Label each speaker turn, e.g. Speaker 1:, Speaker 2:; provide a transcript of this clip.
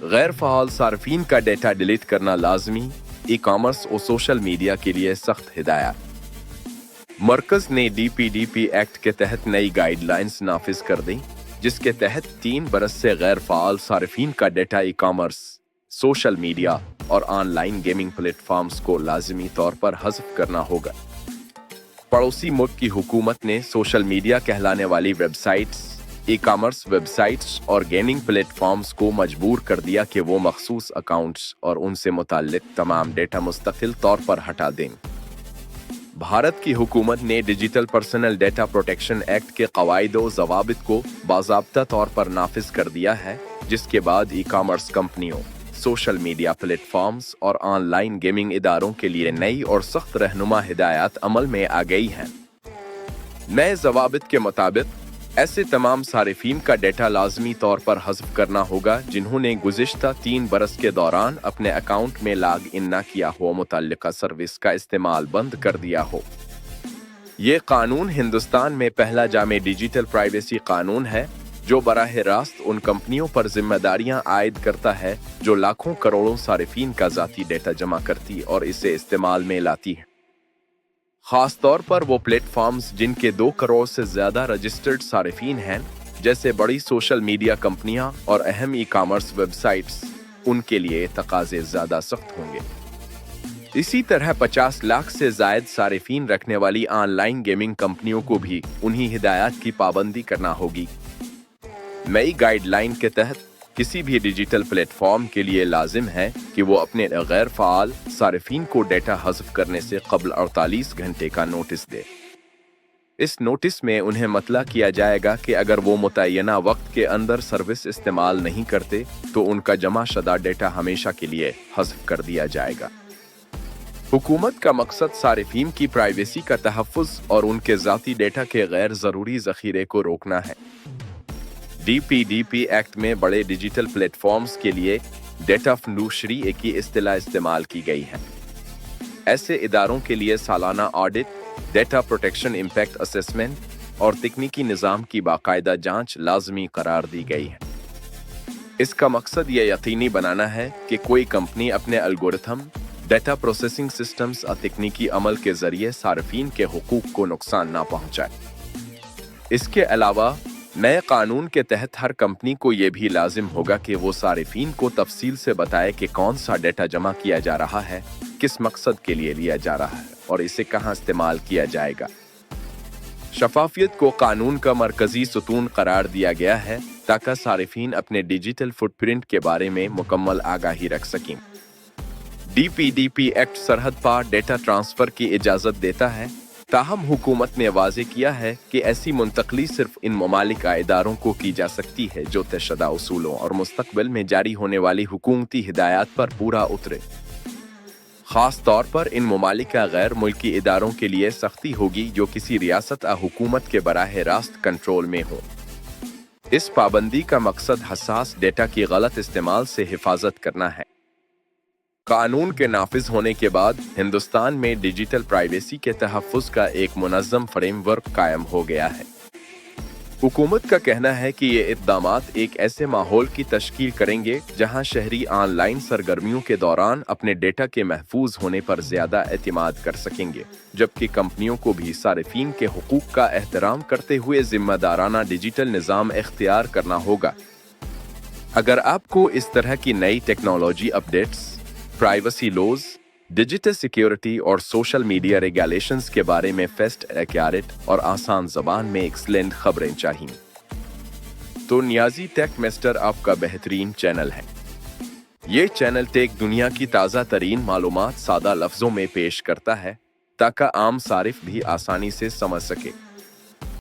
Speaker 1: गैर फ़ाल सार्फिन का data delete करना लाजमी, ई कॉमर्स और सोशल मीडिया के लिए सख्त हिदायत। मरकज़ ने DPDP एक्ट के तहत नई गाइडलाइंस नाफिज कर दी, जिसके तहत 3 बरस से गैर फ़ाल सार्फिन का data e commerce, social media और ऑनलाइन गेमिंग प्लेटफॉर्म्स को लाजमी तौर पर हज़फ करना होगा। पड़ोसी मुल्क की हुकूमत ने सोशल मीडिया कहलाने वाली वेबसाइट्स, ई कॉमर्स वेबसाइट्स और गेमिंग प्लेटफॉर्म्स को मजबूर कर दिया कि वो मखसूस अकाउंट्स और उनसे मुताल्लिक तमाम डेटा मुस्तकिल तौर पर हटा दें। भारत की हुकूमत ने digital personal data protection act के क़वाइद व ज़वाबित को बाज़ाब्ता तौर पर नाफिज कर दिया है, जिसके बाद ई कॉमर्स कंपनियों, सोशल मीडिया प्लेटफॉर्म्स और ऑनलाइन गेमिंग इदारों के लिए नई और सख्त रहनुमा हिदायत अमल में आ गई हैं। नए ज़वाबित के मुताबिक ऐसे तमाम सारिफीन का डेटा लाजमी तौर पर हज़फ करना होगा जिन्होंने गुज़िश्ता 3 बरस के दौरान अपने अकाउंट में लॉग इन न किया हो, मुतल्लिका सर्विस का इस्तेमाल बंद कर दिया हो। ये कानून हिंदुस्तान में पहला जामे डिजिटल प्राइवेसी कानून है जो बराह रास्त उन कंपनियों पर जिम्मेदारियां आयद करता है जो लाखों करोड़ों सारिफीन का ज़ाती डेटा जमा करती और इसे इस्तेमाल में लाती है। खास तौर पर वो प्लेटफॉर्म्स जिनके 2 करोड़ से ज्यादा रजिस्टर्ड सारिफीन हैं, जैसे बड़ी सोशल मीडिया कंपनियां और अहम ई कॉमर्स वेबसाइट्स, उनके लिए तकाजे ज्यादा सख्त होंगे। इसी तरह 50 लाख से जायद सारिफीन रखने वाली ऑनलाइन गेमिंग कंपनियों को भी उन्हीं हिदायत की पाबंदी करना होगी। नई गाइडलाइन के तहत किसी भी डिजिटल प्लेटफॉर्म के लिए लाजिम है कि वो अपने गैर फ़ाल सारिफीन को डेटा हज़फ करने से क़ब्ल 48 घंटे का नोटिस दे। इस नोटिस में उन्हें मतला किया जाएगा कि अगर वो मुतय्यना वक्त के अंदर सर्विस इस्तेमाल नहीं करते तो उनका जमा शुदा डेटा हमेशा के लिए हज़फ कर दिया जाएगा। हुकूमत का मकसद सारिफीन की प्राइवेसी का तहफ़्फ़ुज़ और उनके ज़ाती डेटा के गैर ज़रूरी ज़ख़ीरे को रोकना है। DPDP एक्ट में बड़े डिजिटल प्लेटफॉर्म्स के लिए डेटा फिडूशरी की इस्तिलाह इस्तेमाल की गई है। ऐसे इदारों के लिए सालाना audit, data protection impact assessment और तकनीकी निज़ाम की बाकायदा जांच लाजमी करार दी गई है। इसका मकसद ये यकीनी बनाना है कि कोई कंपनी अपने एल्गोरिथम, डेटा प्रोसेसिंग सिस्टम्स और तकनीकी अमल के जरिए सार्फिन के हुकूक को नुकसान ना पहुंचाए। इसके अलावा नए कानून के तहत हर कंपनी को यह भी लाजिम होगा कि वो सारिफीन को तफसील से बताए कि कौन सा डेटा जमा किया जा रहा है, किस मकसद के लिए लिया जा रहा है और इसे कहां इस्तेमाल किया जाएगा। शफाफियत को कानून का मरकजी सुतून करार दिया गया है ताकि सारिफीन अपने डिजिटल फुटप्रिंट के बारे में मुकम्मल आगाही रख सकें। DPDP एक्ट सरहद पार डेटा ट्रांसफर की इजाजत देता है, ताहम हुकूमत ने वाज़े किया है कि ऐसी मुंतकली सिर्फ इन ममालिक इदारों को की जा सकती है जो तयशुदा उसूलों और मुस्तकबिल में जारी होने वाली हुकूमती हिदायत पर पूरा उतरे। खास तौर पर इन ममालिक गैर मुल्की इदारों के लिए सख्ती होगी जो किसी रियासत या हुकूमत के बराह रास्त कंट्रोल में हो। इस पाबंदी का मकसद हसास डेटा की गलत इस्तेमाल से हिफाजत करना है। कानून के नाफिज होने के बाद हिंदुस्तान में डिजिटल प्राइवेसी के तहफ़्फ़ुज़ का एक मुनज़्ज़म फ्रेमवर्क कायम हो गया है। हुकूमत का कहना है कि ये इक़दामात एक ऐसे माहौल की तश्कील करेंगे जहां शहरी ऑनलाइन सरगर्मियों के दौरान अपने डेटा के महफूज होने पर ज़्यादा एतमाद कर सकेंगे, जबकि कंपनियों को भी सारिफीन के हुकूक का एहतराम करते हुए ज़िम्मेदाराना डिजिटल निज़ाम इख्तियार करना होगा। अगर आपको इस तरह की नई technology updates, privacy laws, digital security और सोशल मीडिया रेगुलेशंस के बारे में फेस्ट एक्यूरेट और आसान ज़बान में एक्सलेंट खबरें चाहिए तो नियाज़ी टेक मास्टर आपका बेहतरीन चैनल है। ये चैनल टेक दुनिया की ताज़ा तरीन मालूमात सादा लफ्ज़ों में पेश करता है ताकि आम सारिफ भी आसानी से समझ सके।